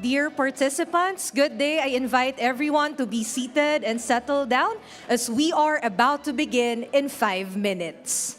Dear participants, good day. I invite everyone to be seated and settle down as we are about to begin in 5 minutes.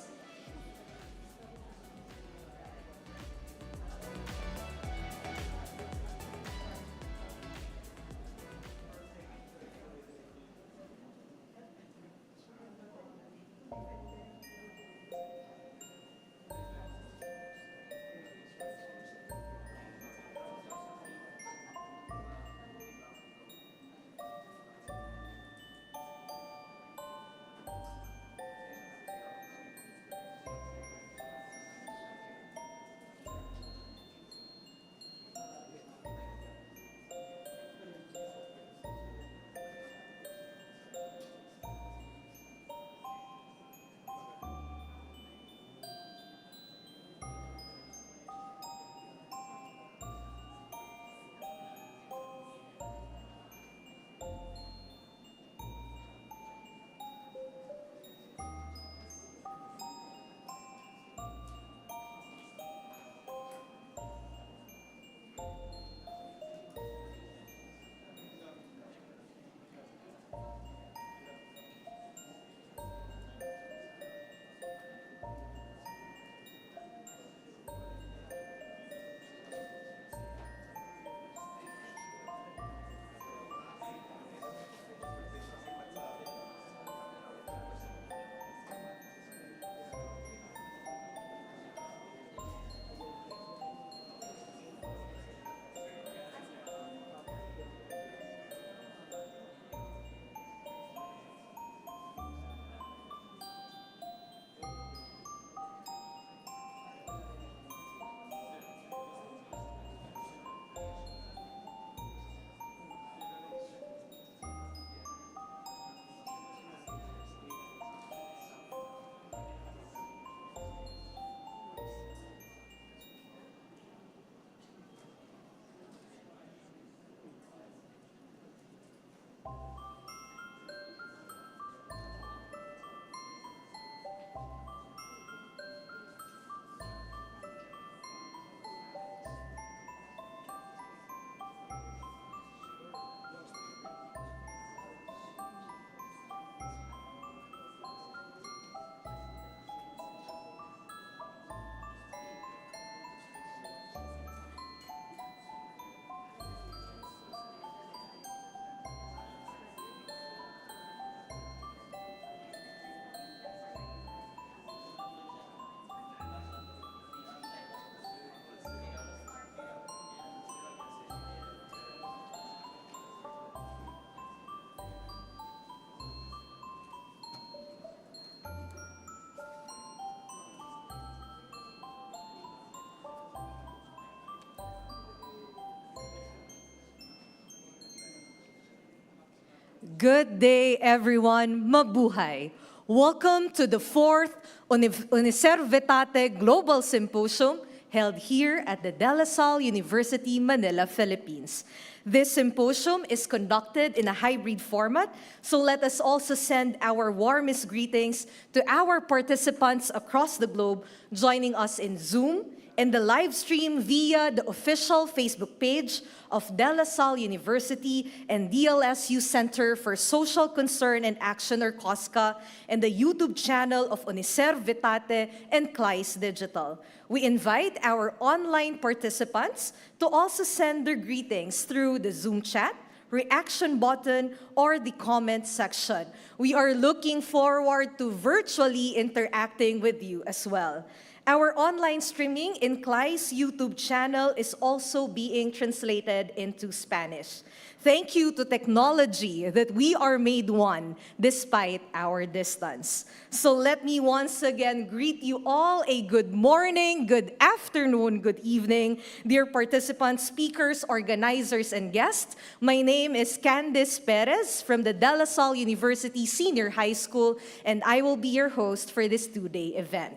Good day, everyone. Mabuhay. Welcome to the 4th Uniservitate Global Symposium held here at the Salle University, Manila, Philippines. This symposium is conducted in a hybrid format, so let us also send our warmest greetings to our participants across the globe joining us in Zoom and the live stream via the official Facebook page of Salle University and DLSU Center for Social Concern and Action, or COSCA, and the YouTube channel of Uniservitate and CLAYSS Digital. We invite our online participants to also send their greetings through the Zoom chat, reaction button, or the comment section. We are looking forward to virtually interacting with you as well. Our online streaming in CLAYSS YouTube channel is also being translated into Spanish. Thank you to technology that we are made one despite our distance. So let me once again greet you all a good morning, good afternoon, good evening, dear participants, speakers, organizers, and guests. My name is Candice Perez from the Salle University Senior High School, and I will be your host for this two-day event.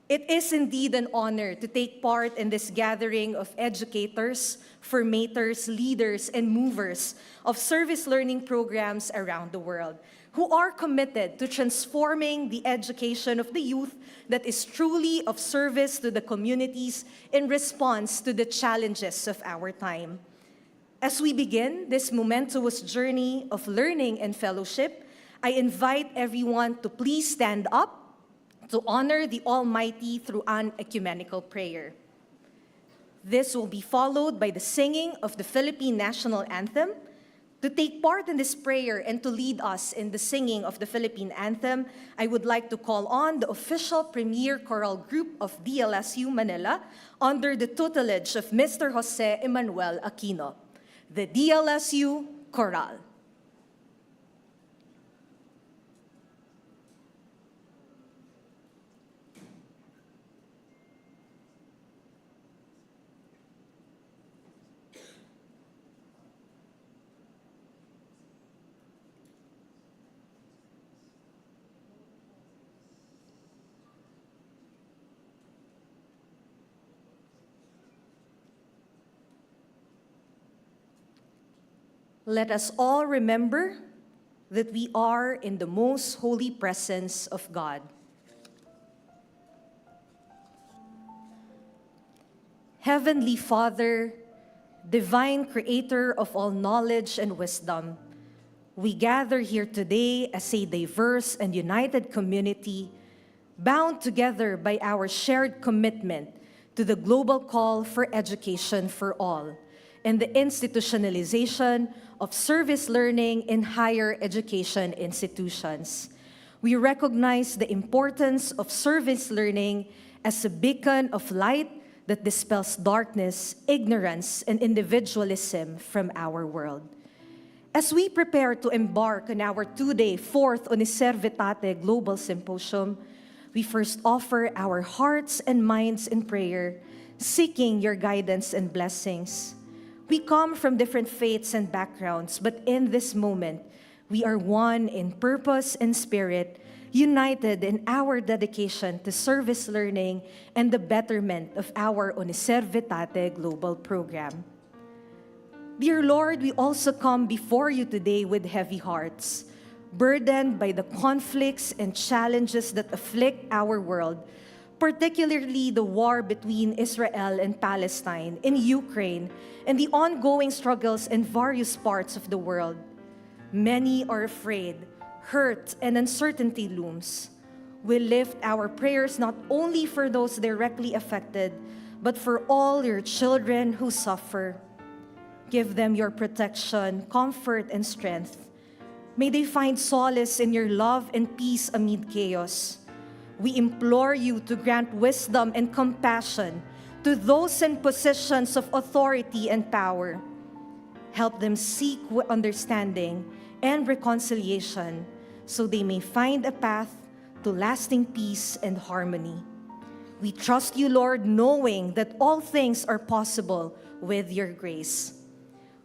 It is indeed an honor to take part in this gathering of educators, formators, leaders, and movers of service learning programs around the world who are committed to transforming the education of the youth that is truly of service to the communities in response to the challenges of our time. As we begin this momentous journey of learning and fellowship, I invite everyone to please stand up to honor the Almighty through an ecumenical prayer. This will be followed by the singing of the Philippine National Anthem. To take part in this prayer and to lead us in the singing of the Philippine Anthem, I would like to call on the official premier choral group of DLSU Manila under the tutelage of Mr. Jose Emmanuel Aquino, the DLSU Choral. Let us all remember that we are in the most holy presence of God. Heavenly Father, divine creator of all knowledge and wisdom, we gather here today as a diverse and united community, bound together by our shared commitment to the global call for education for all and the institutionalization of service learning in higher education institutions. We recognize the importance of service learning as a beacon of light that dispels darkness, ignorance, and individualism from our world. As we prepare to embark on our two-day IV Uniservitate Global Symposium, we first offer our hearts and minds in prayer, seeking your guidance and blessings. We come from different faiths and backgrounds, but in this moment, we are one in purpose and spirit, united in our dedication to service learning and the betterment of our Uniservitate Global Program. Dear Lord, we also come before you today with heavy hearts, burdened by the conflicts and challenges that afflict our world, particularly the war between Israel and Palestine, in Ukraine, and the ongoing struggles in various parts of the world. Many are afraid, hurt, and uncertainty looms. We lift our prayers not only for those directly affected, but for all your children who suffer. Give them your protection, comfort, and strength. May they find solace in your love and peace amid chaos. We implore you to grant wisdom and compassion to those in positions of authority and power. Help them seek understanding and reconciliation so they may find a path to lasting peace and harmony. We trust you, Lord, knowing that all things are possible with your grace.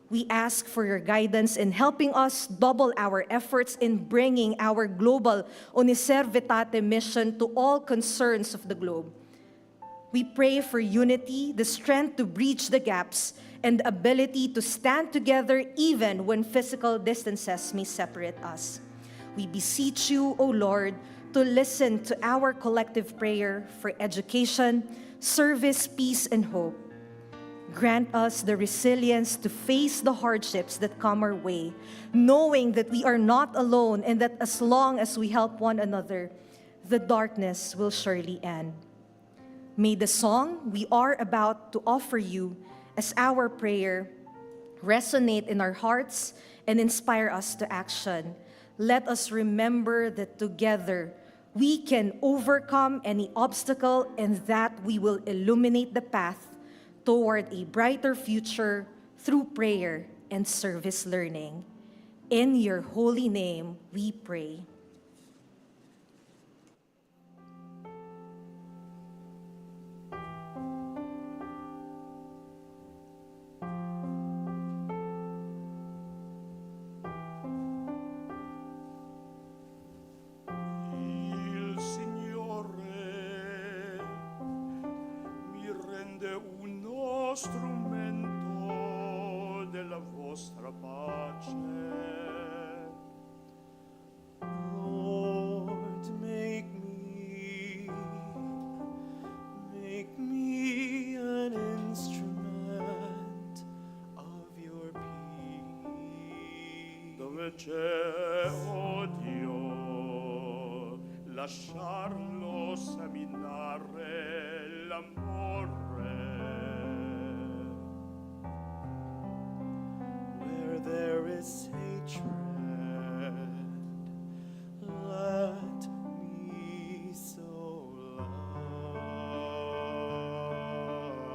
We ask for your guidance in helping us double our efforts in bringing our global Uniservitate mission to all concerns of the globe. We pray for unity, the strength to bridge the gaps, and the ability to stand together even when physical distances may separate us. We beseech you, O Lord, to listen to our collective prayer for education, service, peace, and hope. Grant us the resilience to face the hardships that come our way, knowing that we are not alone and that as long as we help one another, the darkness will surely end. May the song we are about to offer you as our prayer resonate in our hearts and inspire us to action. Let us remember that together we can overcome any obstacle and that we will illuminate the path toward a brighter future through prayer and service learning. In your holy name we pray. Il Signore mi rende uno strumento della vostra pace. Lord, make me an instrument of your peace. Dove odio lasciarlo seminare l'amore. Where there is hatred, let me so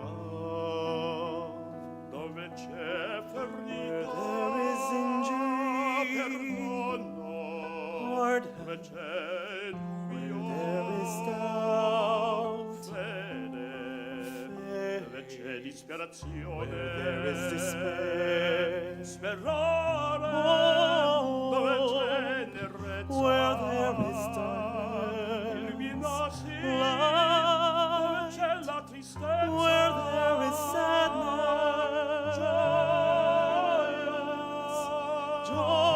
love. Dove c'è ferita, there is injury, perdono. Dove c'è dubbio, there is doubt, fede. Dove c'è disperazione, there is despair, sperare. Dove c'è tenerezza, where there is darkness, illuminarsi. Dove c'è la tristezza, where there is sadness, joy.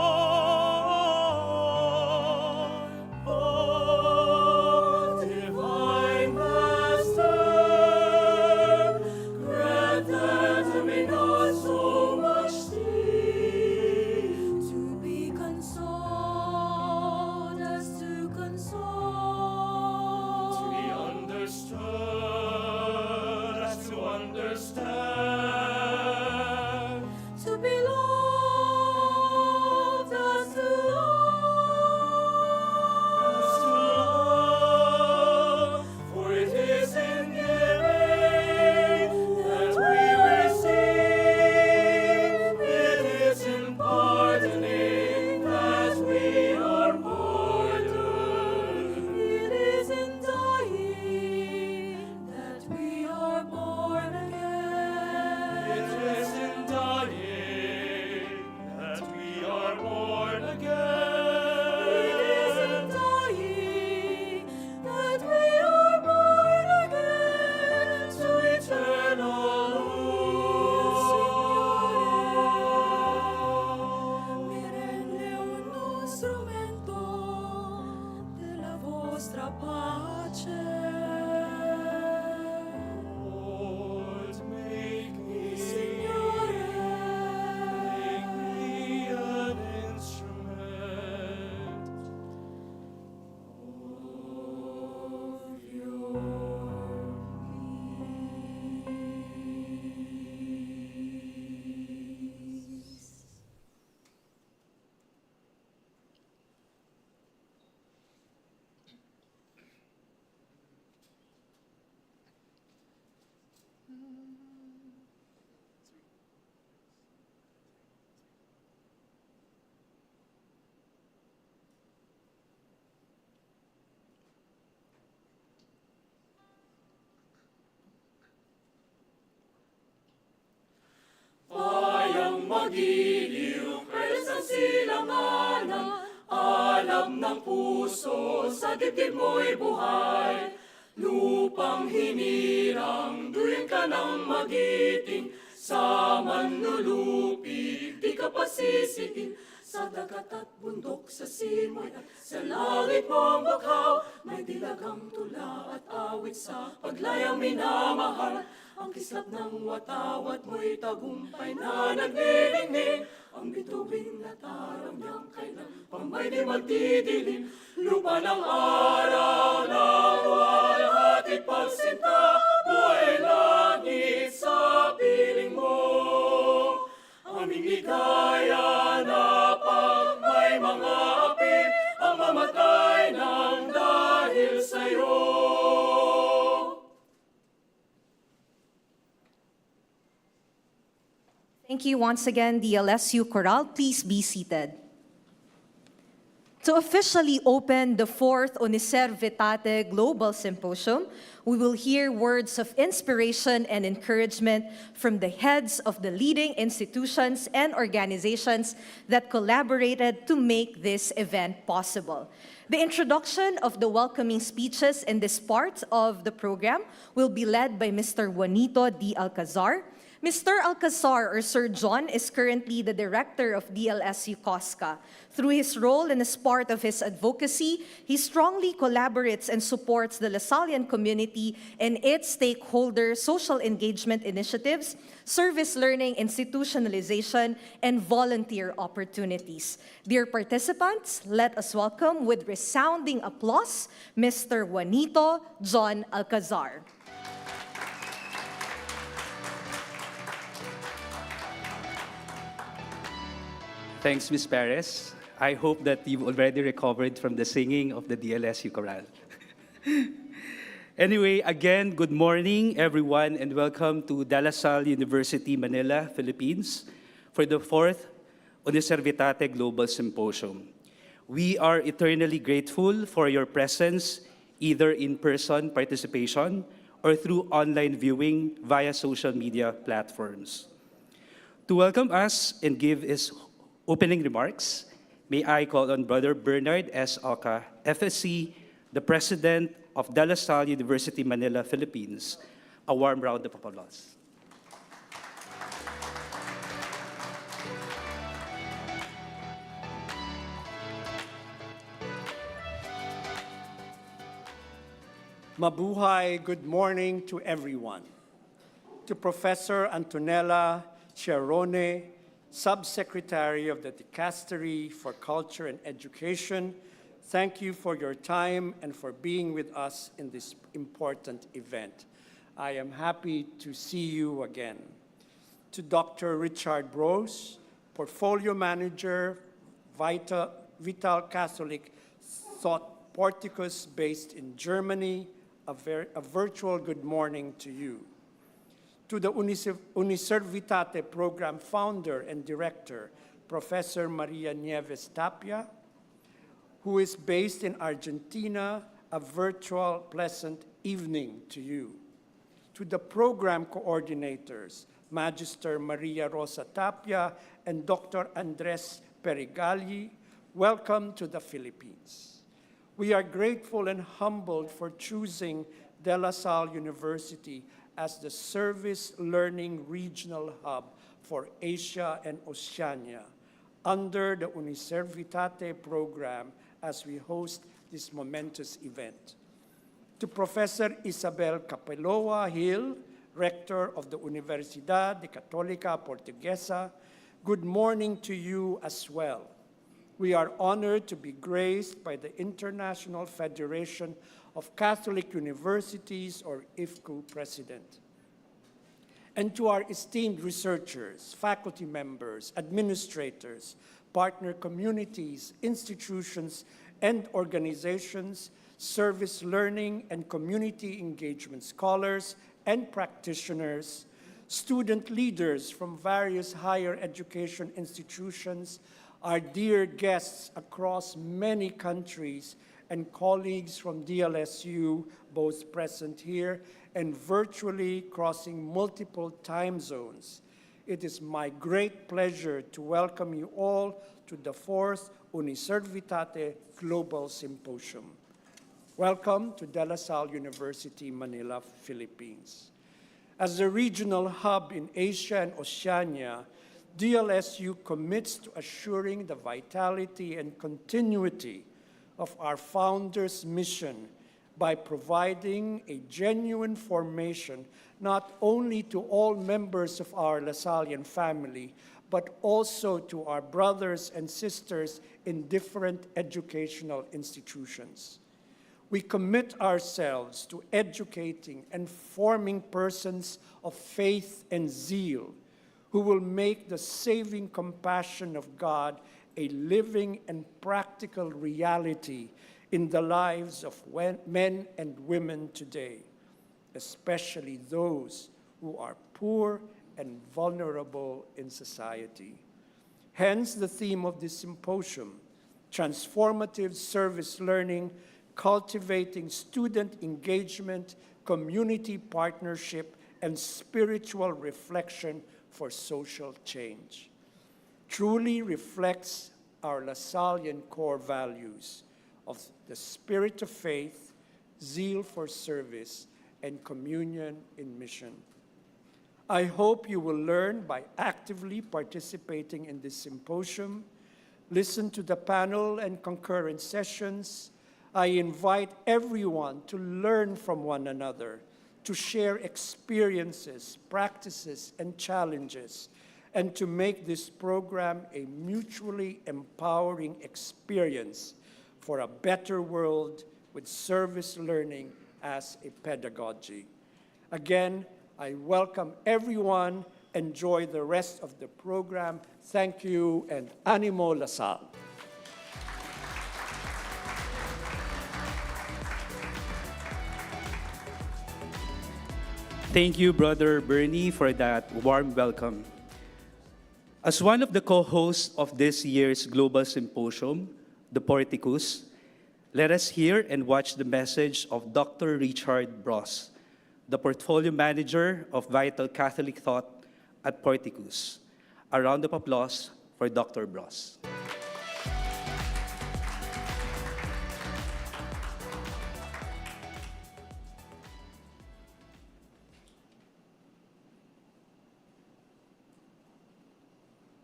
Oh, divine Master, grant that we not so much need to be consoled as to console, to be understood as to understand, to be loved as to love, for it is in giving that we receive, it is in pardoning that we are pardoned, it is in dying that we are born again, it is in dying that we are born again, it is in dying that we are born again to eternal love. Mi rende uno strumento della vostra pace. Lord, make me, Signore, make me an instrument of your peace. Bayang magiliw, preles ng silanganan, alam ng puso, sa dibdib mo'y buhay. Lupang hinirang, duyan ka ng magiting, sa manlulupig, di ka pasisiin. Sa dagat at bundok, sa simoy at sa langit mong bukhaw, may dilagang tula at awit sa paglayang minamahal. Ang kislap ng watawat mo'y tagumpay na nagnilingning, ang bituin na tarang niyang kailan pang may di magdidilim. Lupa ng araw ng walhati pagsinta, buhay langit sa piling mo. Aming ligaya na pag may mga api, ang mamatay ng dahil sa'yo. Thank you once again, DLSU Chorale. Please be seated. To officially open the 4th Uniservitate Global Symposium, we will hear words of inspiration and encouragement from the heads of the leading institutions and organizations that collaborated to make this event possible. The introduction of the welcoming speeches in this part of the program will be led by Mr. Juanito D. Alcazar, Mr. Alcazar, or Sir John, is currently the director of DLSU COSCA. Through his role and as part of his advocacy, he strongly collaborates and supports the Lasallian community and its stakeholder social engagement initiatives, service learning institutionalization, and volunteer opportunities. Dear participants, let us welcome with resounding applause, Mr. Juanito John Alcazar. Thanks, Ms. Perez. I hope that you've already recovered from the singing of the DLSU chorale. Anyway, again, good morning, everyone, and welcome to Salle University, Manila, Philippines, for the 4th Uniservitate Global Symposium. We are eternally grateful for your presence, either in-person participation or through online viewing via social media platforms. To welcome us and give his opening remarks, may I call on Brother Bernard S. Oca, FSC, the President of Salle University, Manila, Philippines. A warm round of applause. Mabuhay, good morning to everyone. To Professor Antonella Chiarone, Subsecretary of the Dicastery for Culture and Education, thank you for your time and for being with us in this important event. I am happy to see you again. To Dr. Richard Brose, Portfolio Manager, Vital Catholic Thought Porticus based in Germany, a virtual good morning to you. To the Uniservitate Program Founder and Director, Professor Maria Nieves Tapia, who is based in Argentina, a virtual pleasant evening to you. To the program coordinators, Magister Maria Rosa Tapia and Dr. Andres Perigalli, welcome to the Philippines. We are grateful and humbled for choosing Salle University as the Service Learning Regional Hub for Asia and Oceania under the Uniservitate program as we host this momentous event. To Professor Isabel Capeloa Hill, Rector of the Universidad de Católica Portuguesa, good morning to you as well. We are honored to be graced by the International Federation of Catholic Universities, or IFCU President. And to our esteemed researchers, faculty members, administrators, partner communities, institutions, and organizations, service learning and community engagement scholars and practitioners, student leaders from various higher education institutions, our dear guests across many countries, and colleagues from DLSU, both present here and virtually crossing multiple time zones. It is my great pleasure to welcome you all to the 4th Uniservitate Global Symposium. Welcome to Salle University, Manila, Philippines. As a regional hub in Asia and Oceania, DLSU commits to assuring the vitality and continuity of our founder's mission by providing a genuine formation not only to all members of our Lasallian family, but also to our brothers and sisters in different educational institutions. We commit ourselves to educating and forming persons of faith and zeal who will make the saving compassion of God a living and practical reality in the lives of men and women today, especially those who are poor and vulnerable in society. Hence the theme of this symposium, Transformative Service-Learning, Cultivating Student Engagement, Community Partnership, and Spiritual Reflection for Social Change. Truly reflects our Lasallian core values of the spirit of faith, zeal for service, and communion in mission. I hope you will learn by actively participating in this symposium, listen to the panel and concurrent sessions. I invite everyone to learn from one another, to share experiences, practices, and challenges, and to make this program a mutually empowering experience for a better world with service learning as a pedagogy. Again, I welcome everyone. Enjoy the rest of the program. Thank you, and Animo LaSalle. Thank you, Brother Bernie, for that warm welcome. As one of the co-hosts of this year's Global Symposium, the Porticus, let us hear and watch the message of Dr. Richard Bross, the Portfolio Manager of Vital Catholic Thought at Porticus. A round of applause for Dr. Bross.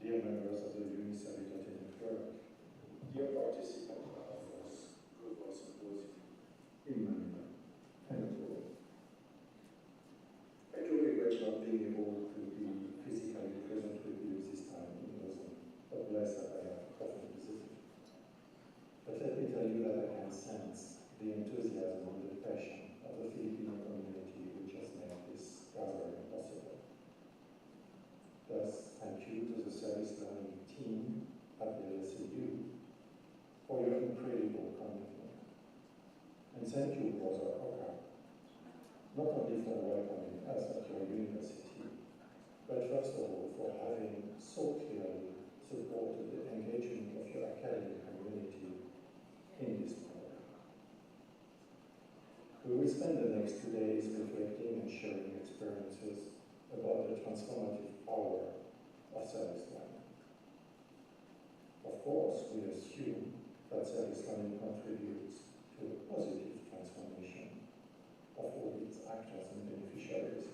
Dear members of the Uniservitate network, dear participants of this Global Symposium in Manila and abroad. I truly regret not being able to be physically present with you this time in Lausanne, a place that I have often visited. But let me tell you that I can sense the enthusiasm and the passion of the Filipino community which has made this gathering possible. Thus, thank you to the service learning team at DLSU for your incredible commitment. And thank you, Brother Oka, not only for welcoming us at your university, but first of all for having so clearly supported the engagement of your academic community in this program. We will spend the next 2 days reflecting and sharing experiences about the transformative power of service learning. Of course, we assume that service learning contributes to a positive transformation of all its actors and beneficiaries,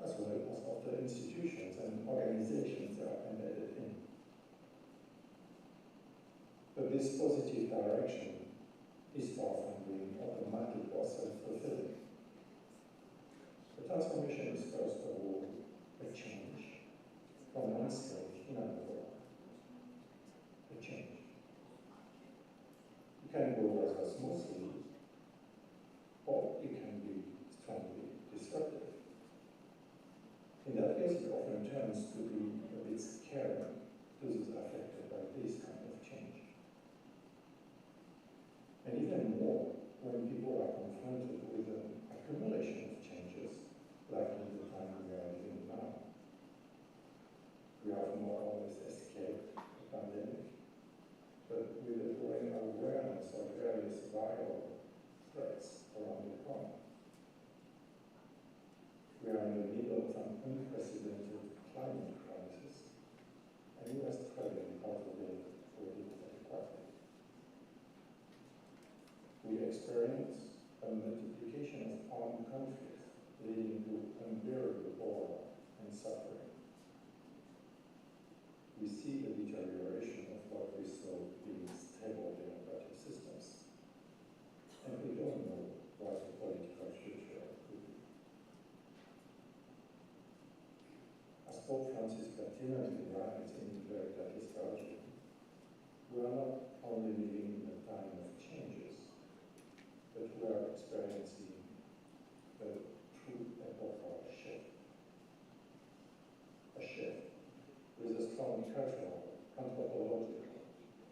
as well as of the institutions and organizations they are embedded in. But this positive direction is far from being automatic or self-fulfilling. The transformation is first of all a change from one stage to another. A change. It can go rather smoothly, or it can be strongly disruptive. In that case, it often turns to be a bit scary to those affected by this kind of change. And even more, when people are confronted with an accumulation of changes, like in the time we are living now. We have more or less escaped the pandemic, but with a growing awareness of various viral threats around the corner. We are in the middle of an unprecedented climate crisis, and we are struggling how to live with it adequately. We experience a multiplication of armed conflicts, leading to unbearable horror and suffering. We see the deterioration of what we saw being stable democratic systems, and we don't know what the political future will be. As Pope Francis pertinently writes in Veritatis Gaudium, we are not only living in a time of changes, but we are experiencing a true epochal shift. A shift with a strong cultural, anthropological,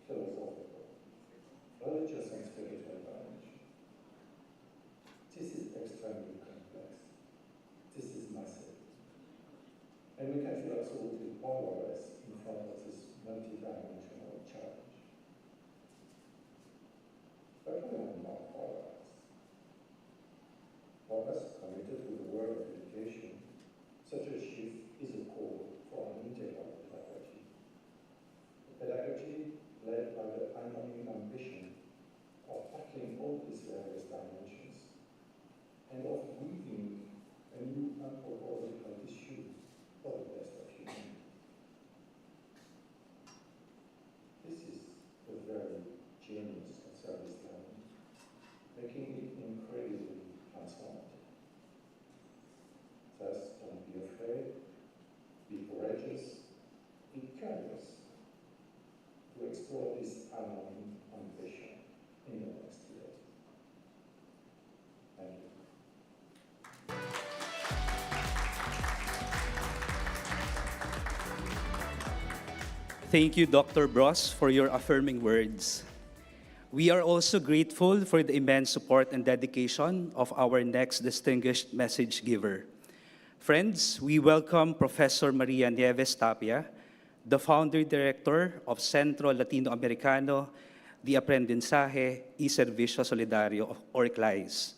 philosophical, religious and spiritual dimension. This is extremely complex. This is massive. And we can feel absolutely powerless in front of this multidimensional challenge. But we are not powerless. For us committed to the world of education, such a shift is a call for an integral pedagogy. A pedagogy led by the unending ambition of Thank you, Dr. Bros, for your affirming words. We are also grateful for the immense support and dedication of our next distinguished message giver. Friends, we welcome Professor Maria Nieves Tapia, the founder director of Centro Latinoamericano de Aprendizaje y Servicio Solidario, or CLAYSS.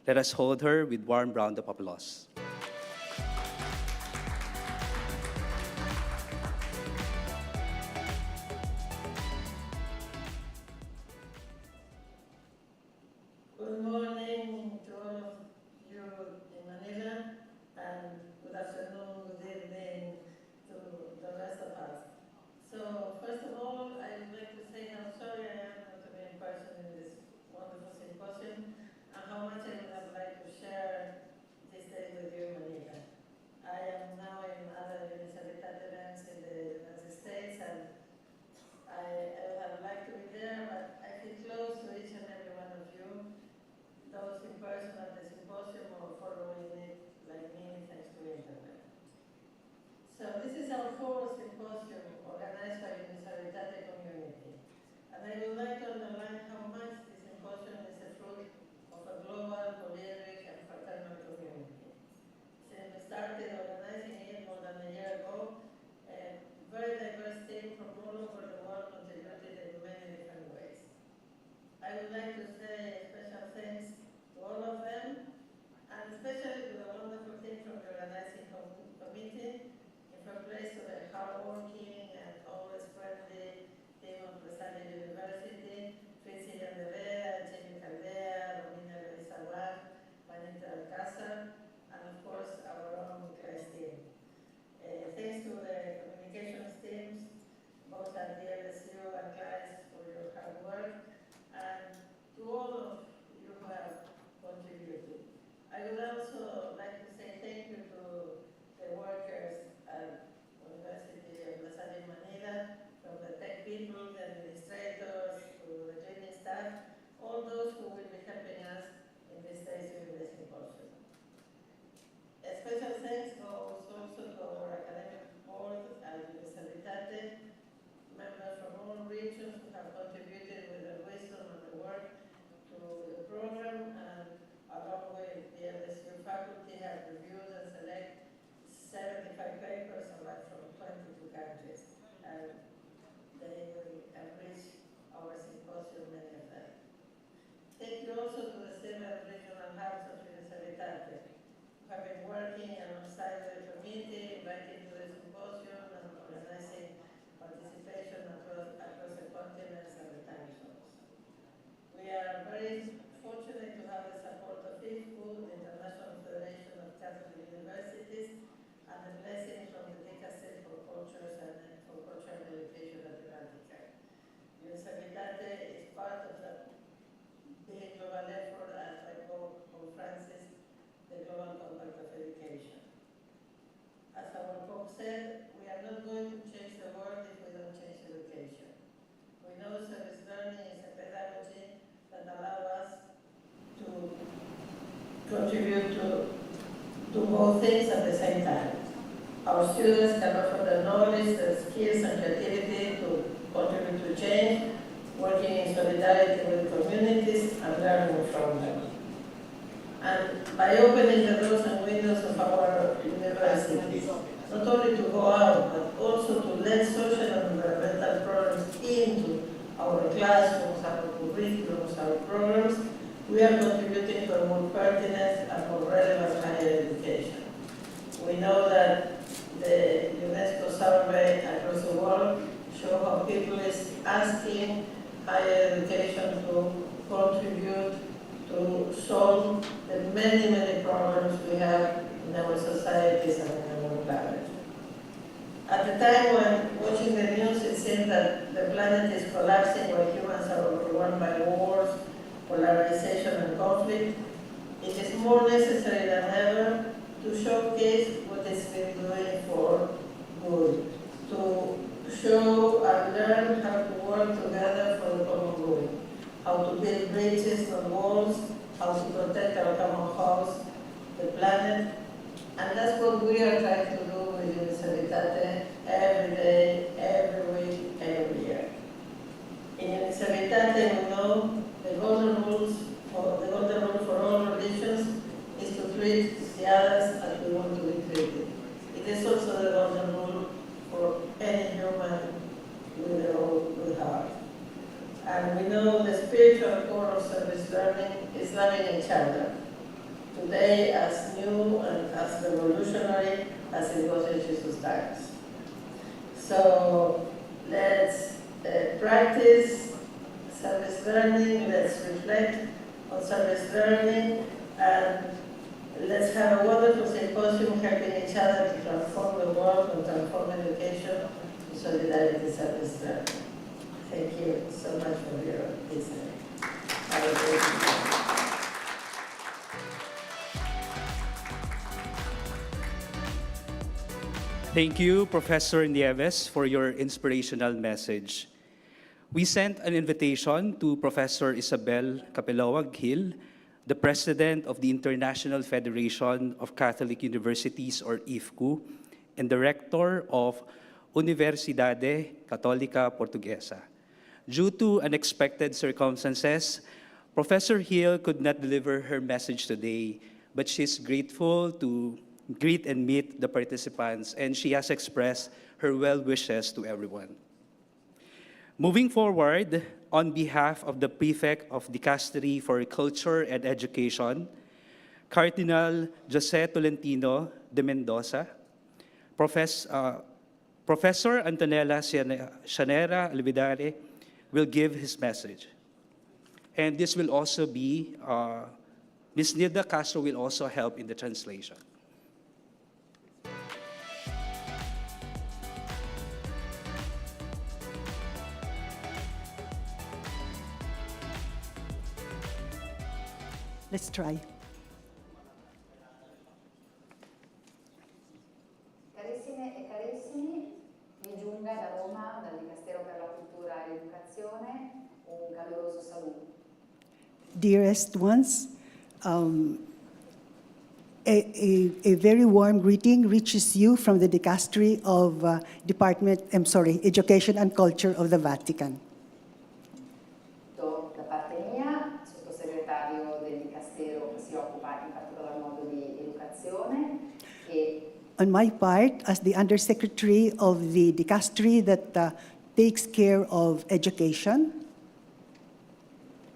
Let us hold her with warm round of applause. Good morning to all of you in Manila, and good afternoon, good evening to the rest of us. So, first of all, I would like to say how sorry I am not to be in person in this wonderful symposium, and how much I would have liked to share this day with you in Manila. I am now in other Uniservitate events in the United States, and I would have liked to be there, but I feel close to each and every one of you, those in person at the symposium or following it like me thanks to internet. So this is our fourth symposium organized by Uniservitate community. And I would like to underline how much this symposium is a fruit of a global, polyrich, and fraternal community. Since we started organizing it more than a year ago, a very diverse team from all over the world contributed in many different ways. I would like to say special thanks to all of them, and especially to the wonderful team from the organizing committee, in first place to the hardworking and always friendly team of the Salle University, Fritzi Yandelea, Jimmy Caldea, Romina Belizawan, Juanita Alcázar, and of course our own CLAYSS team. Thanks to the communications teams, both at DLSU and CLAYSS, for your hard work, and to all of you who have contributed. I would also like to say thank you to the workers at University of La Salle in Manila, from the tech people, the administrators, to the training staff, all those who will be helping us in this days during the symposium. A special thanks goes also to our academic board at Uniservitate, members from all regions who have contributed with their wisdom and their work to the program, and along with the DLSU faculty have reviewed and select 75 papers from 22 countries, and they will enrich our symposium, many of them. Thank you also to the several regional hubs of Uniservitate, who have been working alongside the community, inviting to the symposium and organizing participation across the continents and the time zones. We are very fortunate to have the support of IFCU, the International Federation of Catholic Universities, and the blessing from the Dicastery for Cultures and for Cultural Education at Atlantic. Uniservitate is part of the big global effort, as by Pope Francis, the Global Compact of Education. As our Pope said, we are not going to change the world if we don't change education. We know service learning is a pedagogy that allows us to contribute to both things at the same time. Our students can offer the knowledge, the skills, and creativity to contribute to change, working in solidarity with communities and learning from them. And by opening the doors and windows of our universities, not only to go out, but also to let social and environmental problems into our classrooms, our curriculums, our programs, we are contributing to a more pertinent and more relevant higher education. We know that the UNESCO survey across the world show how people is asking higher education to contribute to solve the many, many problems we have in our societies and in our planet. At the time when watching the news, it seemed that the planet is collapsing while humans are overrun by wars, polarization, and conflict. It is more necessary than ever to showcase what it's been doing for good, to show and learn how to work together for the common good, how to build bridges, not walls, how to protect our common house, the planet. And that's what we are trying to do with Uniservitate every day, every week, And we know the spiritual core of service learning is loving each other, today as new and as revolutionary as it was in Jesus' times. So let's practice service learning, let's reflect on service learning, and let's have a wonderful symposium helping each other to transform the world and transform education to solidarity service learning. Thank you so much for your listening. Have a great day. Thank you, Professor Nieves, for your inspirational message. We sent an invitation to Professor Isabel Capelawag-Gil, the President of the International Federation of Catholic Universities, or IFCU, and the Rector of Universidade Católica Portuguesa. Due to unexpected circumstances, Professor Hill could not deliver her message today, but she's grateful to greet and meet the participants, and she has expressed her well wishes to everyone. Moving forward, on behalf of the Prefect of Dicastery for Culture and Education, Cardinal Jose Tolentino de Mendoza, Professor Antonella Llanera Alvidare will give his message. And this will also be, Ms. Nilda Castro will also help in the translation. Let's try. Carissime e carissimi, vi giunga da Roma, dal Dicastero per la Cultura e l'Educazione, un caloroso saluto. Dearest ones, a very warm greeting reaches you from the Dicastery of Education and Culture of the Vatican. Da parte mia, sottosegretario del Dicastero che si occupa in particolar modo di educazione, e On my part, as the Undersecretary of the Dicastery that takes care of education,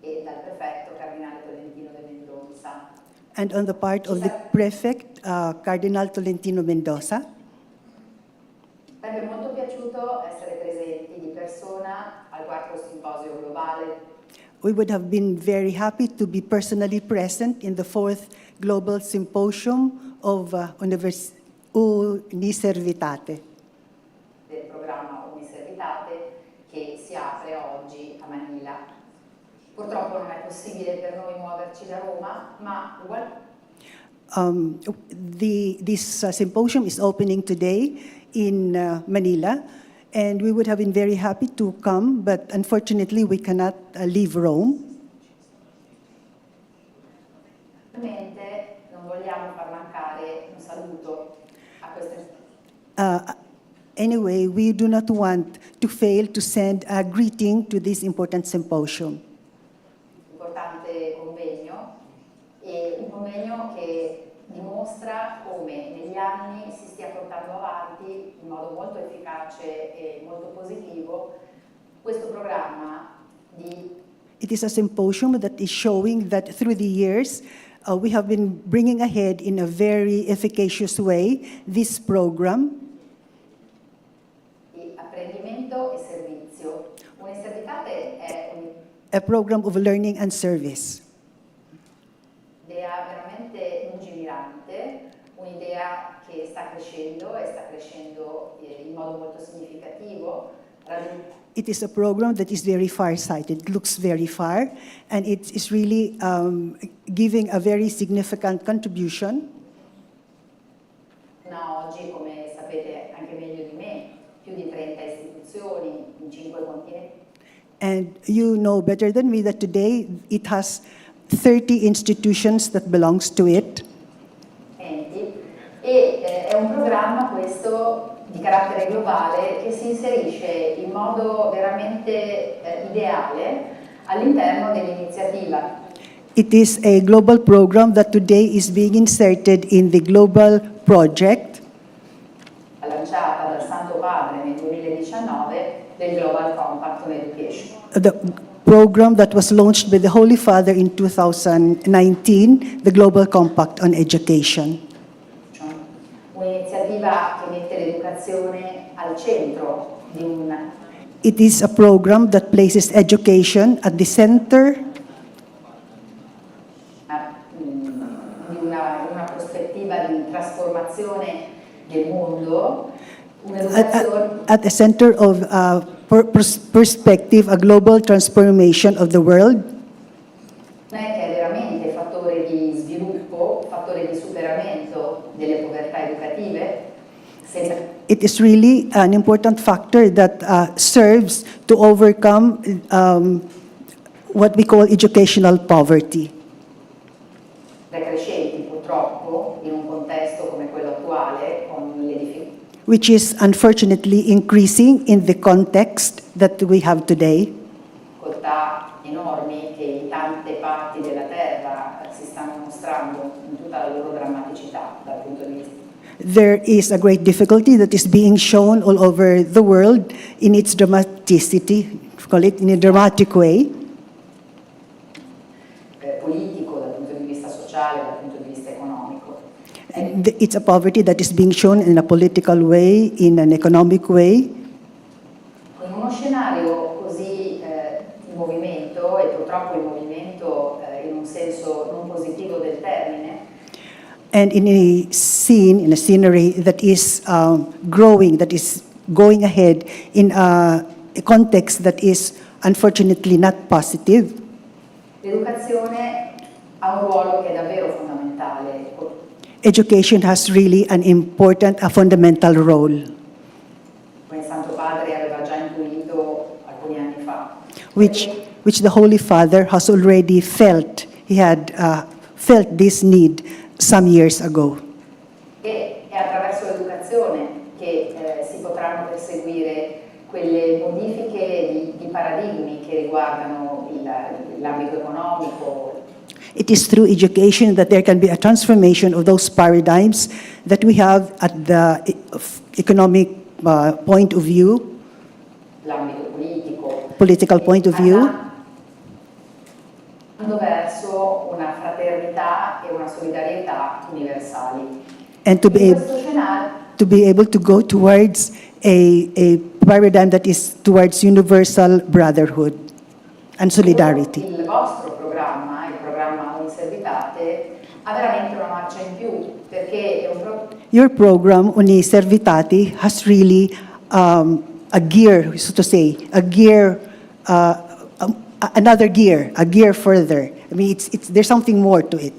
dal prefetto Cardinale Tolentino de Mendoza. and on the part of the Prefect, Cardinal Tolentino Mendoza, Sarebbe molto piaciuto essere presenti di persona al quarto simposio globale we would have been very happy to be personally present in the 4th Global Symposium of Uniservitate, del programma Uniservitate che si apre oggi a Manila. Purtroppo non è possibile per noi muoverci da Roma, ma this symposium is opening today in Manila, and we would have been very happy to come, but unfortunately we cannot leave Rome. Ovviamente non vogliamo far mancare un saluto a queste Anyway, we do not want to fail to send a greeting to this important symposium. importante convegno, e un convegno che dimostra come negli anni si stia portando avanti in modo molto efficace e molto positivo questo programma di It is a symposium that is showing that through the years, we have been bringing ahead in a very efficacious way this program, di apprendimento e servizio. Uniservitate è a program of learning and service. un'idea veramente lungimirante, un'idea che sta crescendo e sta crescendo in modo molto significativo. It is a program that is very far-sighted, looks very far, and it is really giving a very significant contribution. Oggi, come sapete anche meglio di me, più di 30 istituzioni in 5 continenti. And you know better than me that today it has 30 institutions that belongs to it. È un programma questo di carattere globale che si inserisce in modo veramente ideale all'interno dell'iniziativa. It is a global program that today is being inserted in the global project Lanciata dal Santo Padre nel 2019 del Global Compact on Education. The program that was launched by the Holy Father in 2019, the Global Compact on Education. Un'iniziativa che mette l'educazione al centro di It is a program that places education at the center una prospettiva di trasformazione del mondo, at the center of perspective, a global transformation of the world. che è veramente fattore di sviluppo, fattore di superamento delle povertà educative. It is really an important factor that serves to overcome what we call educational poverty, Crescenti purtroppo in un contesto come quello attuale, con le difficoltà which is unfortunately increasing in the context that we have today. enormi che in tante parti della terra si stanno mostrando in tutta la loro drammaticità dal punto di vista. There is a great difficulty that is being shown all over the world in its dramaticity, call it in a dramatic way. Politico, dal punto di vista sociale, dal punto di vista economico. It's a poverty that is being shown in a political way, in an economic way. In uno scenario così in movimento, e purtroppo il movimento in un senso non positivo del termine, And in a scene, in a scenery that is growing, that is going ahead in a context that is unfortunately not positive, l'educazione ha un ruolo che è davvero fondamentale. education has really an important, a fundamental role, Come il Santo Padre aveva già intuito alcuni anni fa. which the Holy Father has already felt. He had felt this need some years ago. E è attraverso l'educazione che si potranno perseguire quelle modifiche di paradigmi che riguardano l'ambito economico. It is through education that there can be a transformation of those paradigms that we have at the economic point of view, L'ambito political point of view, andando verso una fraternità e una solidarietà universali. and to be In able questo scenario to be able to go towards a paradigm that is towards universal brotherhood and solidarity. il vostro programma, il programma Uniservitate, ha veramente una marcia in più, perché è un Your program, Uniservitate, has really a gear, so to say, a gear, another gear, a gear further. I mean, there's something more to it.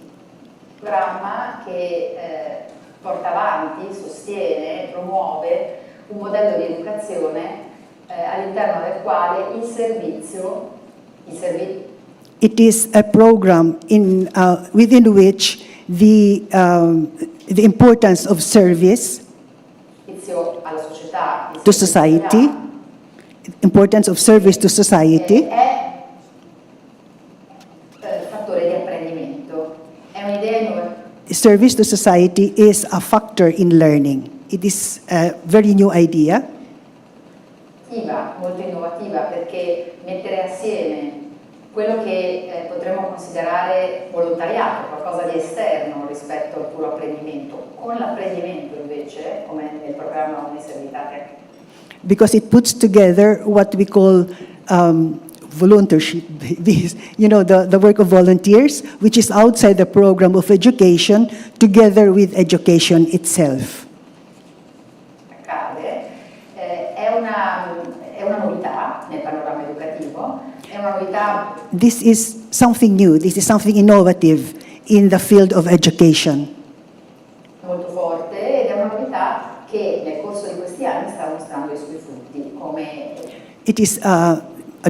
programma che porta avanti, sostiene, promuove un modello di educazione all'interno del quale il servizio It is a program within which the importance of service alla società, il to servizio society, importance of service to society, è fattore di apprendimento, è un'idea innovativa. service to society is a factor in learning. It is a very new idea. Molto innovativa, perché mettere assieme quello che potremmo considerare volontariato, qualcosa di esterno rispetto al puro apprendimento, con l'apprendimento invece, come nel programma Uniservitate, Because it puts together what we call volunteership, you know, the work of volunteers, which is outside the program of education, together with education itself. accade, è una novità nel panorama educativo, è una novità This is something new. This is something innovative in the field of education. molto forte ed è una novità che nel corso di questi anni sta mostrando i suoi frutti, come It is a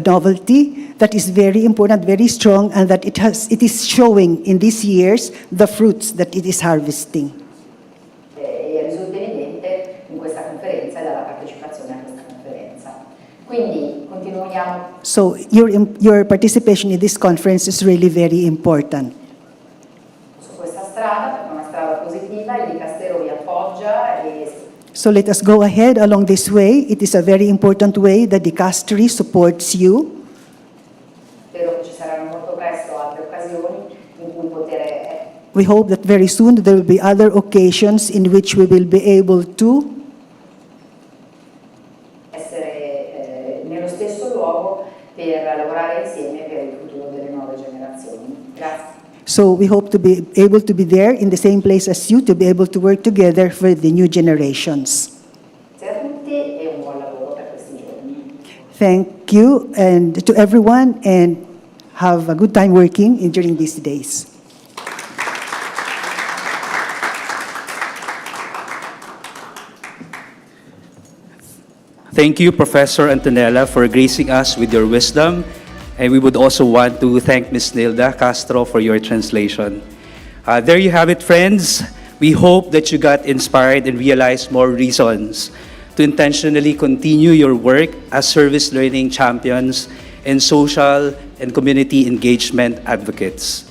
novelty that is very important, very strong, and that it is showing in these years the fruits that it is harvesting. risulta evidente in questa conferenza e dalla partecipazione a questa conferenza. Quindi continuiamo So your participation in this conference is really very important. su questa strada, perché è una strada positiva, il Dicastero vi appoggia e So let us go ahead along this way. It is a very important way that the dicastery supports you. Spero che ci saranno molto presto altre occasioni in cui poter We hope that very soon there will be other occasions in which we will be able to essere nello stesso luogo per lavorare insieme per il futuro delle nuove generazioni. Grazie. So we hope to be able to be there in the same place as you, to be able to work together for the new generations. Grazie a tutti e un buon lavoro per questi giorni. Thank you and to everyone, and have a good time working during these days. Thank you, Professor Antonella, for gracing us with your wisdom. And we would also want to thank Ms. Nilda Castro for your translation. There you have it, friends. We hope that you got inspired and realized more reasons to intentionally continue your work as service learning champions and social and community engagement advocates.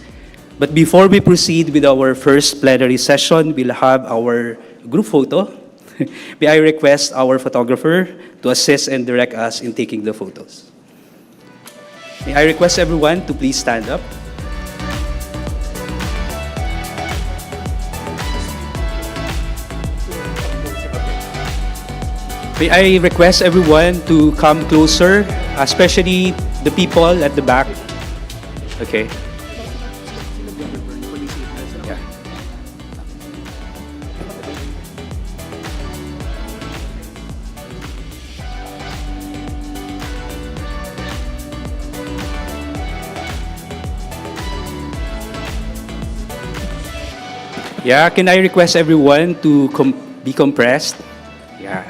But before we proceed with our first plenary session, we'll have our group photo. May I request our photographer to assist and direct us in taking the photos. May I request everyone to please stand up. May I request everyone to come closer, especially the people at the back. Okay. Yeah. Yeah, can I request everyone to be compressed? Yeah.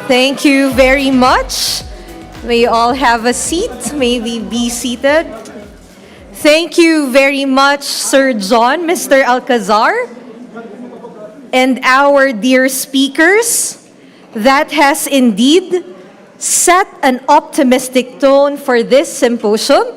Thank you very much. May you all have a seat. May we be seated. Thank you very much, Sir John, Mr. Alcazar, and our dear speakers. That has indeed set an optimistic tone for this symposium,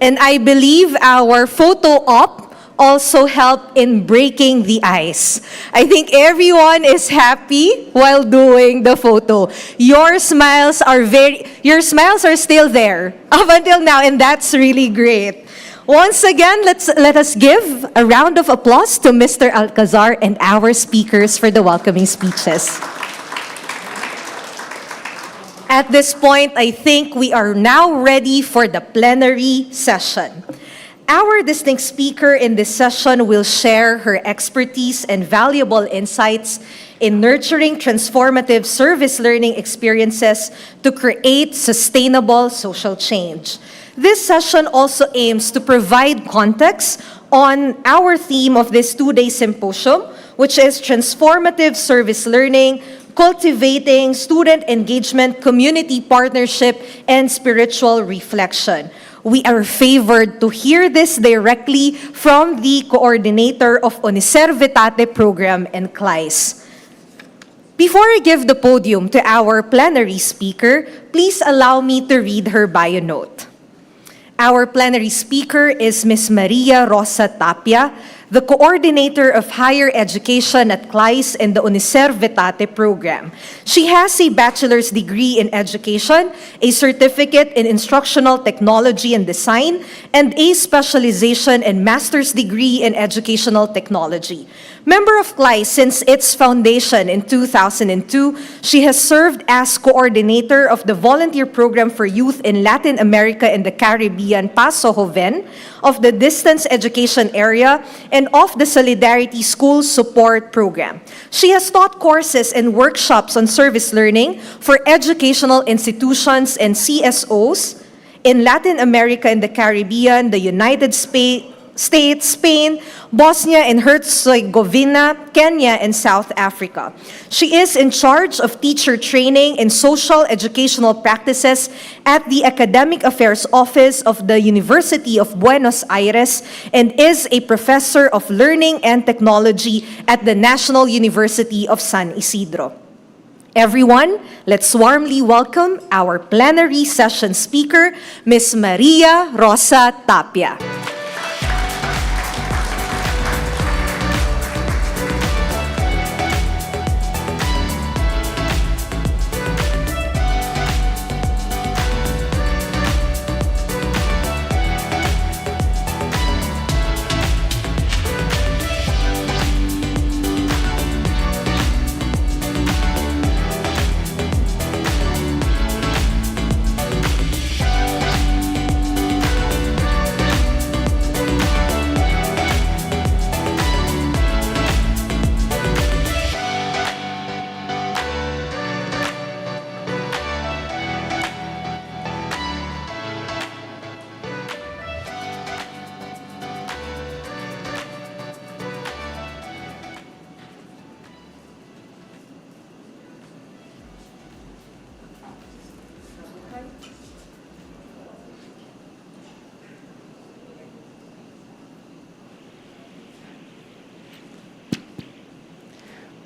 and I believe our photo op also helped in breaking the ice. I think everyone is happy while doing the photo. Your smiles are still there up until now, and that's really great. Once again, let us give a round of applause to Mr. Alcazar and our speakers for the welcoming speeches. At this point, I think we are now ready for the plenary session. Our distinct speaker in this session will share her expertise and valuable insights in nurturing transformative service learning experiences to create sustainable social change. This session also aims to provide context on our theme of this two-day symposium, which is Transformative Service-Learning, Cultivating Student Engagement, Community Partnership, and Spiritual Reflection. We are favored to hear this directly from the coordinator of Uniservitate program and CLAYSS. Before I give the podium to our plenary speaker, please allow me to read her bio note. Our plenary speaker is Ms. Maria Rosa Tapia, the coordinator of higher education at CLAYSS and the Uniservitate program. She has a bachelor's degree in education, a certificate in instructional technology and design, and a specialization and master's degree in educational technology. Member of CLAYSS since its foundation in 2002, she has served as coordinator of the volunteer program for youth in Latin America and the Caribbean, Paso Joven, of the distance education area, and of the Solidarity School Support Program. She has taught courses and workshops on service learning for educational institutions and CSOs in Latin America and the Caribbean, the United States, Spain, Bosnia and Herzegovina, Kenya, and South Africa. She is in charge of teacher training and social educational practices at the Academic Affairs Office of the University of Buenos Aires and is a professor of learning and technology at the National University of San Isidro. Everyone, let's warmly welcome our plenary session speaker, Ms. Maria Rosa Tapia.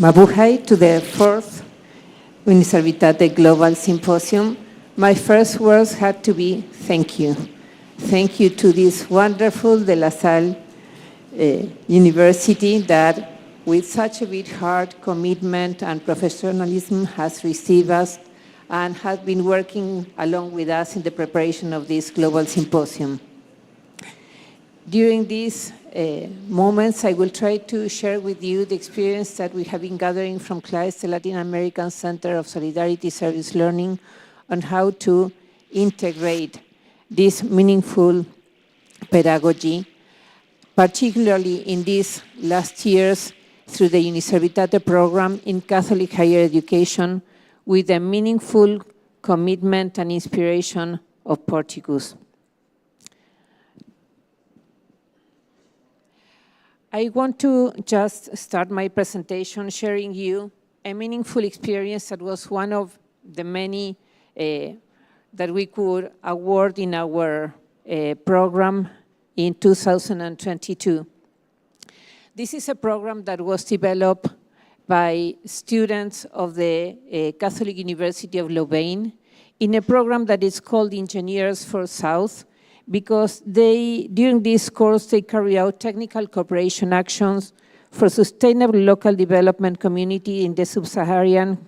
Mabuhay to the fourth Uniservitate Global Symposium. My first words had to be thank you. Thank you to this wonderful De La Salle University that with such a big heart, commitment, and professionalism has received us and has been working along with us in the preparation of this global symposium. During these moments, I will try to share with you the experience that we have been gathering from CLAYSS, the Latin American Center of Solidarity Service-Learning, on how to integrate this meaningful pedagogy, particularly in these last years through the Uniservitate program in Catholic higher education with the meaningful commitment and inspiration of Portuguese. I want to just start my presentation sharing you a meaningful experience that was one of the many that we could award in our program in 2022. This is a program that was developed by students of the Catholic University of Louvain in a program that is called Engineers for South, because during this course, they carry out technical cooperation actions for sustainable local development community in the sub-Saharan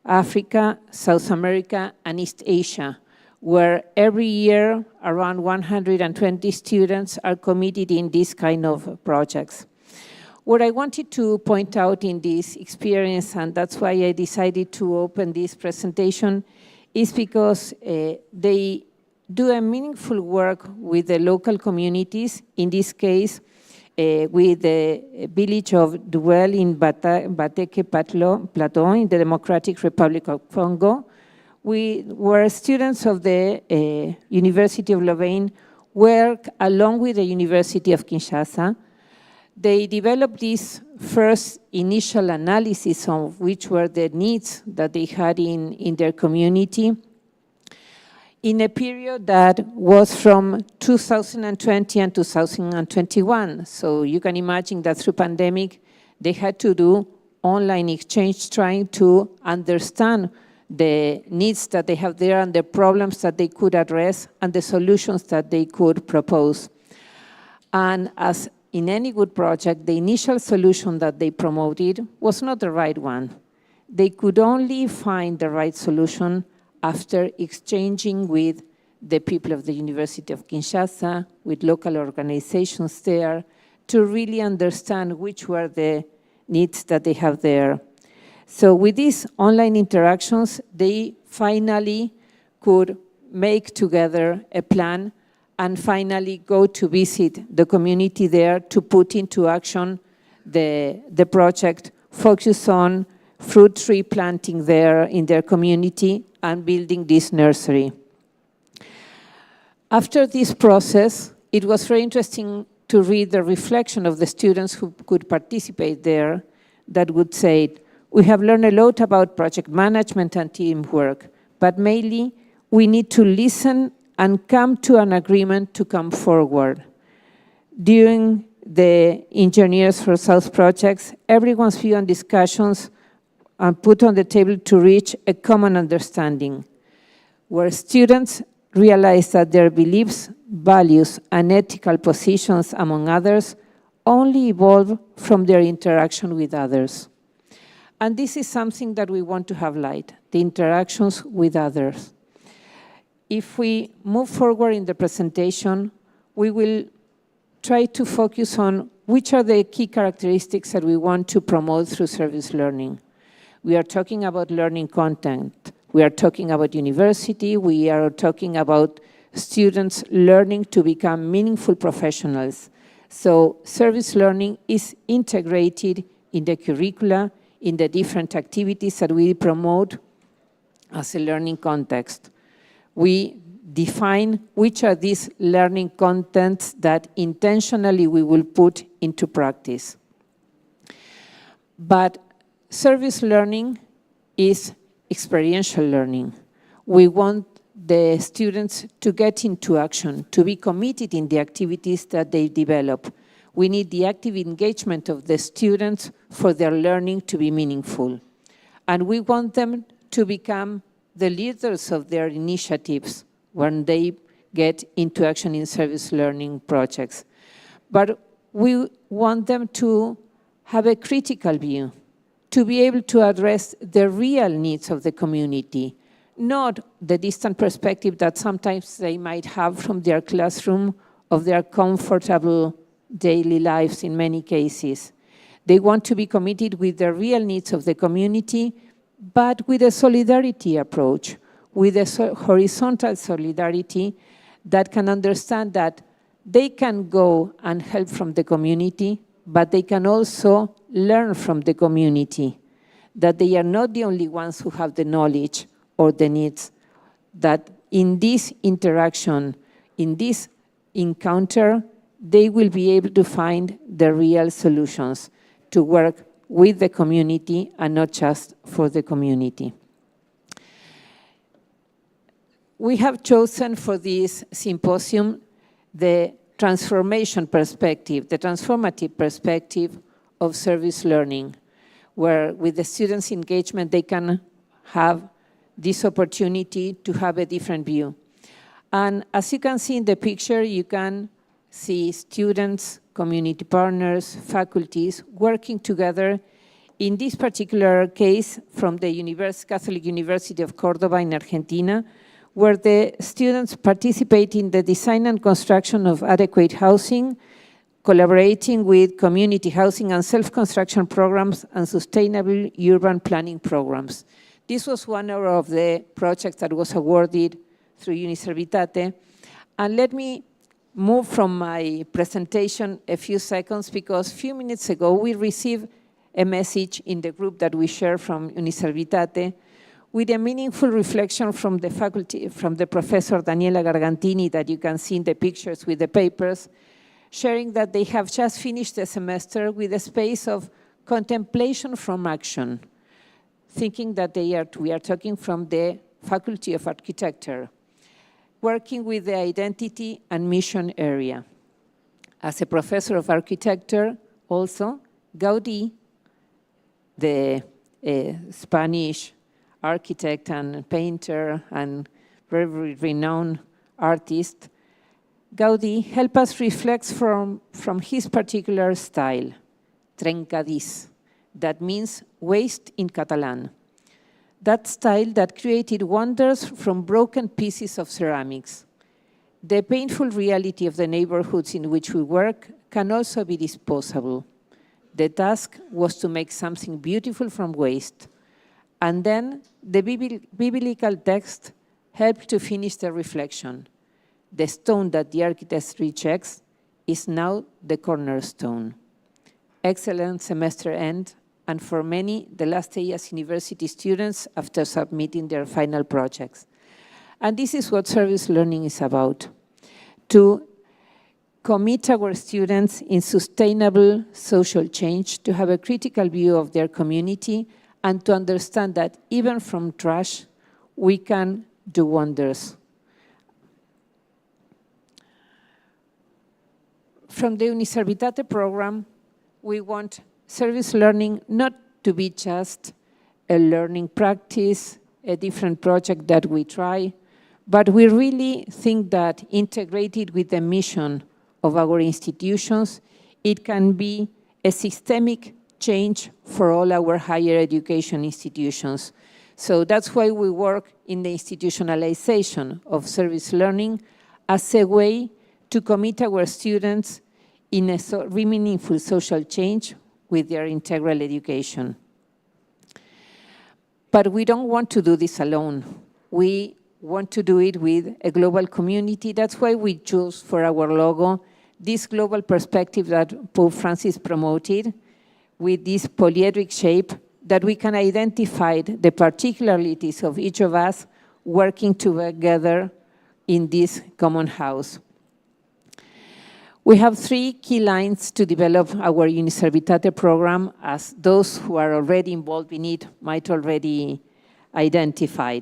Africa, South America, and East Asia, where every year around 120 students are committed in this kind of projects. What I wanted to point out in this experience, and that's why I decided to open this presentation, is because they do a meaningful work with the local communities, in this case, with the village of Duel in Bateke Plateau in the Democratic Republic of Congo. Where students of the University of Louvain work along with the University of Kinshasa. They developed this first initial analysis of which were the needs that they had in their community in a period that was from 2020 and 2021. So you can imagine that through pandemic, they had to do online exchange, trying to understand the needs that they have there and the problems that they could address and the solutions that they could propose. And as in any good project, the initial solution that they promoted was not the right one. They could only find the right solution after exchanging with the people of the University of Kinshasa, with local organizations there, to really understand which were the needs that they have there. So with these online interactions, they finally could make together a plan and finally go to visit the community there to put into action the project, focus on fruit tree planting there in their community and building this nursery. After this process, it was very interesting to read the reflection of the students who could participate there that would say, we have learned a lot about project management and teamwork, but mainly we need to listen and come to an agreement to come forward. During the Engineers for South projects, everyone's view and discussions are put on the table to reach a common understanding, where students realize that their beliefs, values, and ethical positions, among others, only evolve from their interaction with others. And this is something that we want to have light, the interactions with others. If we move forward in the presentation, we will try to focus on which are the key characteristics that we want to promote through service learning. We are talking about learning content. We are talking about university. We are talking about students learning to become meaningful professionals. So service learning is integrated in the curricula, in the different activities that we promote as a learning context. We define which are these learning contents that intentionally we will put into practice. But service learning is experiential learning. We want the students to get into action, to be committed in the activities that they develop. We need the active engagement of the students for their learning to be meaningful. And we want them to become the leaders of their initiatives when they get into action in service learning projects. But we want them to have a critical view, to be able to address the real needs of the community, not the distant perspective that sometimes they might have from their classroom of their comfortable daily lives in many cases. They want to be committed with the real needs of the community, but with a solidarity approach, with a horizontal solidarity that can understand that they can go and help from the community, but they can also learn from the community, that they are not the only ones who have the knowledge or the needs, that in this interaction, in this encounter, they will be able to find the real solutions to work with the community and not just for the community. we have chosen for this symposium the transformation perspective, the transformative perspective of service learning, where with the students' engagement, they can have this opportunity to have a different view. And as you can see in the picture, you can see students, community partners, faculties working together. In this particular case, from the Catholic University of Córdoba in Argentina, where the students participate in the design and construction of adequate housing, collaborating with community housing and self-construction programs and sustainable urban planning programs. This was one of the projects that was awarded through Uniservitate. And let me move from my presentation a few seconds, because a few minutes ago we received a message in the group that we share from Uniservitate with a meaningful reflection from the faculty, from the professor Daniela Gargantini that you can see in the pictures with the papers, sharing that they have just finished the semester with a space of contemplation from action, thinking that we are talking from the Faculty of Architecture, working with the identity and mission area. As a professor of architecture, also, Gaudí, the Spanish architect and painter and very renowned artist, Gaudí helped us reflect from his particular style, trencadís, that means waste in Catalan. That style that created wonders from broken pieces of ceramics. The painful reality of the neighborhoods in which we work can also be disposable. The task was to make something beautiful from waste. And then the biblical text helped to finish the reflection. The stone that the architect rejects is now the cornerstone. Excellent semester end, and for many, the last day as university students after submitting their final projects. And this is what service learning is about, to commit our students in sustainable social change, to have a critical view of their community, and to understand that even from trash, we can do wonders. From the Uniservitate program, we want service learning not to be just a learning practice, a different project that we try, but we really think that integrated with the mission of our institutions, it can be a systemic change for all our higher education institutions. So that's why we work in the institutionalization of service learning as a way to commit our students in a meaningful social change with their integral education. But we don't want to do this alone. We want to do it with a global community. That's why we chose for our logo this global perspective that Pope Francis promoted, with this polyedric shape, that we can identify the particularities of each of us working together in this common house. We have 3 key lines to develop our Uniservitate program, as those who are already involved in it might already identify.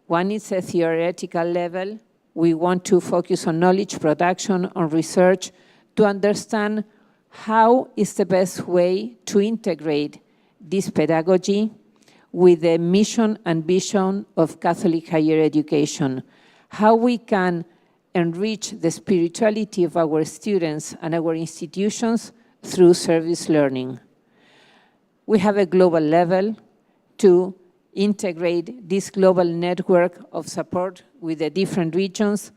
One is a theoretical level. We want to focus on knowledge production, on research, to understand how is the best way to integrate this pedagogy with the mission and vision of Catholic higher education, how we can enrich the spirituality of our students and our institutions through service learning. We have a global level to integrate this global network of support with the different regions,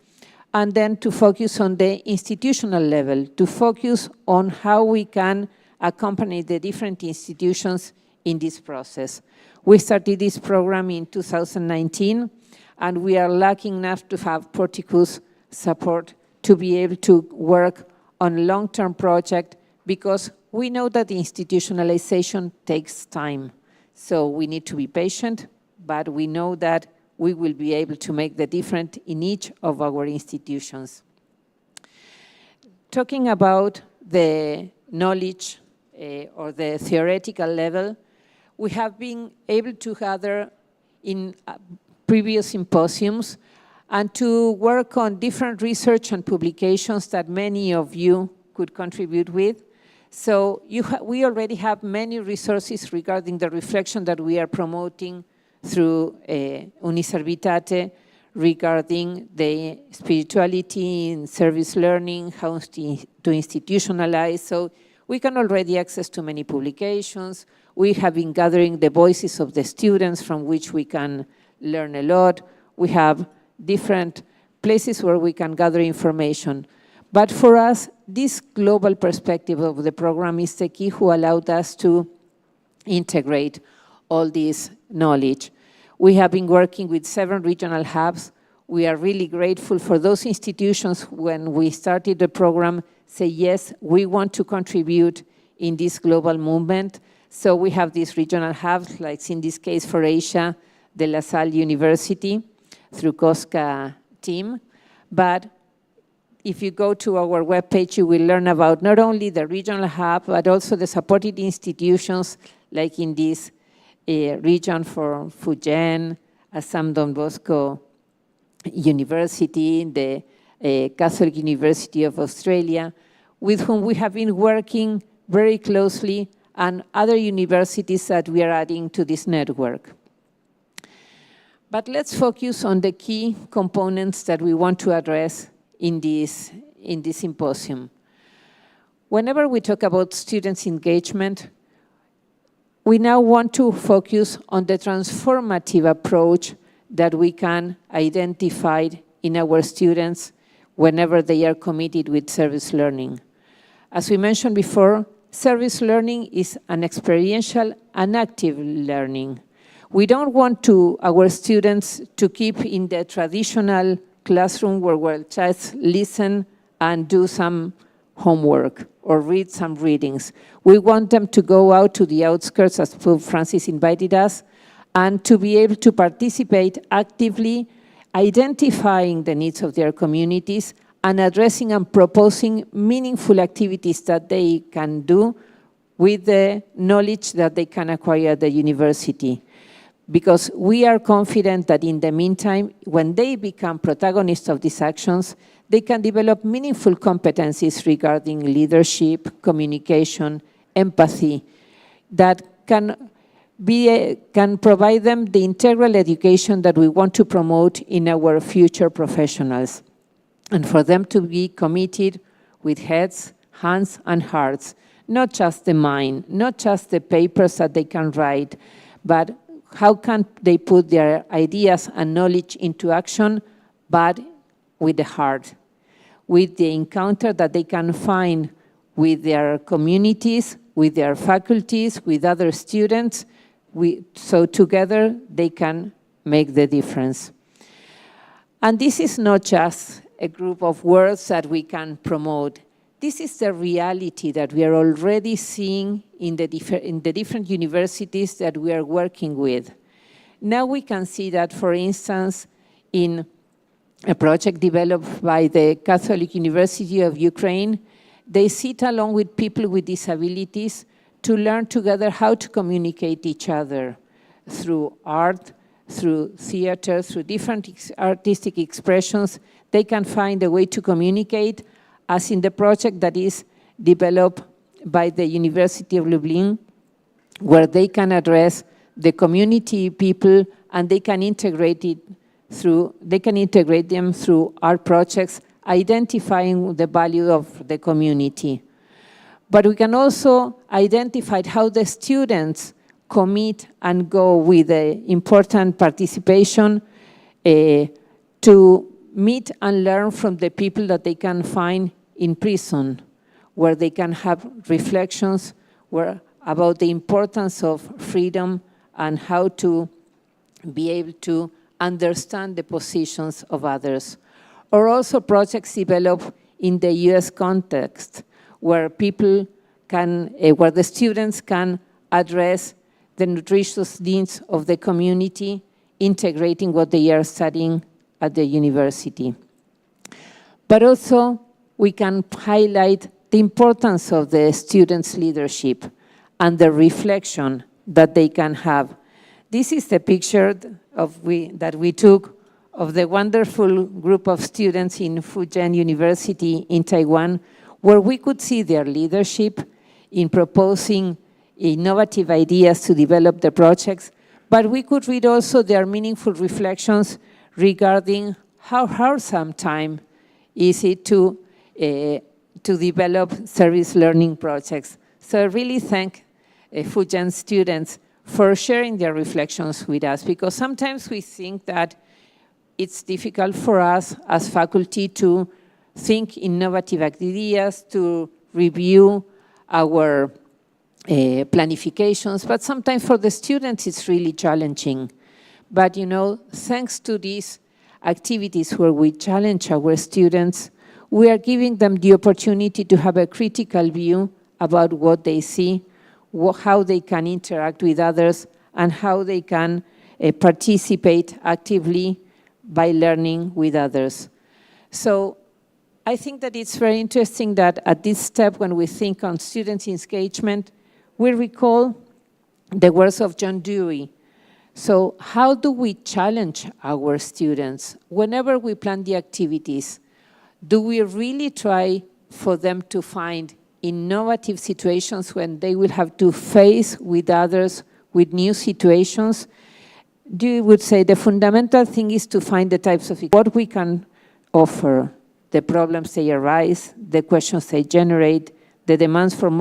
and then to focus on the institutional level, to focus on how we can accompany the different institutions in this process. We started this program in 2019, and we are lucky enough to have Porticus support to be able to work on long-term project, because we know that the institutionalization takes time. So we need to be patient, but we know that we will be able to make the difference in each of our institutions. Talking about the knowledge or the theoretical level, we have been able to gather in previous symposiums and to work on different research and publications that many of you could contribute with. So we already have many resources regarding the reflection that we are promoting through Uniservitate regarding the spirituality in service learning, how to institutionalize. So we can already access to many publications. We have been gathering the voices of the students from which we can learn a lot. We have different places where we can gather information. But for us, this global perspective of the program is the key who allowed us to integrate all this knowledge. We have been working with 7 regional hubs. We are really grateful for those institutions when we started the program say, yes, we want to contribute in this global movement. So we have these regional hubs, like in this case for Asia, the La Salle University through COSCA team. But if you go to our webpage, you will learn about not only the regional hub, but also the supported institutions, like in this region for Fujian, Assam Don Bosco University, the Catholic University of Australia, with whom we have been working very closely, and other universities that we are adding to this network. But let's focus on the key components that we want to address in this symposium. Whenever we talk about students' engagement, we now want to focus on the transformative approach that we can identify in our students whenever they are committed with service learning. As we mentioned before, service learning is an experiential and active learning. We don't want our students to keep in the traditional classroom where we'll just listen and do some homework or read some readings. We want them to go out to the outskirts, as Pope Francis invited us, and to be able to participate actively, identifying the needs of their communities and addressing and proposing meaningful activities that they can do with the knowledge that they can acquire at the university. Because we are confident that in the meantime, when they become protagonists of these actions, they can develop meaningful competencies regarding leadership, communication, empathy, that can provide them the integral education that we want to promote in our future professionals. And for them to be committed with heads, hands, and hearts, not just the mind, not just the papers that they can write, but how can they put their ideas and knowledge into action, but with the heart, with the encounter that they can find with their communities, with their faculties, with other students, so together they can make the difference. And this is not just a group of words that we can promote. This is the reality that we are already seeing in the different universities that we are working with. Now we can see that, for instance, in a project developed by the Catholic University of Ukraine, they sit along with people with disabilities to learn together how to communicate each other through art, through theater, through different artistic expressions. They can find a way to communicate, as in the project that is developed by the University of Lublin, where they can address the community people and they can integrate them through art projects, identifying the value of the community. But we can also identify how the students commit and go with the important participation to meet and learn from the people that they can find in prison, where they can have reflections about the importance of freedom and how to be able to understand the positions of others. Or also projects developed in the US context, where where the students can address the nutritious needs of the community, integrating what they are studying at the university. But also, we can highlight the importance of the students' leadership and the reflection that they can have. This is the picture that we took of the wonderful group of students in Fujian University in Taiwan, where we could see their leadership in proposing innovative ideas to develop the projects, but we could read also their meaningful reflections regarding how hard sometimes is it to develop service learning projects. So I really thank Fujian students for sharing their reflections with us, because sometimes we think that it's difficult for us as faculty to think innovative ideas, to review our planifications, but sometimes for the students it's really challenging. But you know, thanks to these activities where we challenge our students, we are giving them the opportunity to have a critical view about what they see, how they can interact with others, and how they can participate actively by learning with others. So I think that it's very interesting that at this step, when we think on student engagement, we recall the words of John Dewey. So how do we challenge our students? Whenever we plan the activities, do we really try for them to find innovative situations when they will have to face with others with new situations? You would say the fundamental thing is to find the types of what we can offer, the problems they arise, the questions they generate, the demands for more